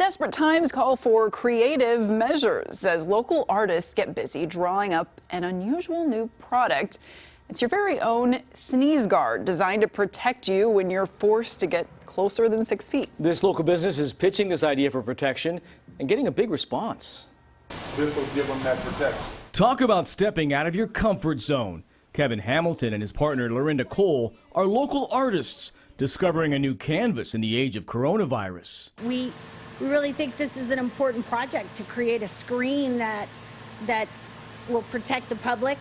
Desperate times call for creative measures as local artists get busy drawing up an unusual new product. It's your very own sneeze guard designed to protect you when you're forced to get closer than 6 feet. This local business is pitching this idea for protection and getting a big response. This will give them that protection. Talk about stepping out of your comfort zone. Kevin Hamilton and his partner Lorinda Cole are local artists discovering a new canvas in the age of coronavirus. We really think this is an important project to create a screen that will protect the public.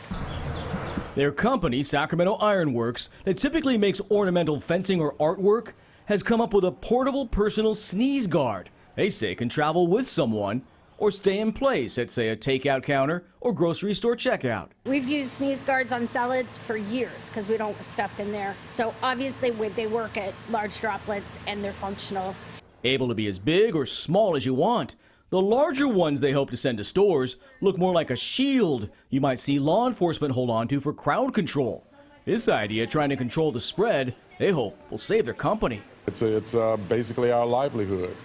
Their company, Sacramento Ironworks, that typically makes ornamental fencing or artwork, has come up with a portable personal sneeze guard. They say can travel with someone or stay in place at, say, a takeout counter or grocery store checkout. We've used sneeze guards on salads for years because we don't want stuff in there. So obviously they work at large droplets and they're functional. Able to be as big or small as you want. The larger ones they hope to send to stores look more like a shield you might see law enforcement hold on to for crowd control. This idea, trying to control the spread, they hope will save their company. It's basically our livelihood.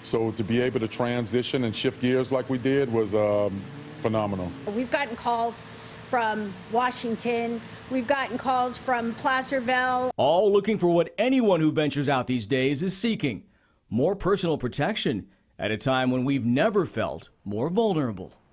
So to be able to transition and shift gears like we did was phenomenal. We've gotten calls from Washington. We've gotten calls from Placerville. All looking for what anyone who ventures out these days is seeking: more personal protection at a time when we've never felt more vulnerable.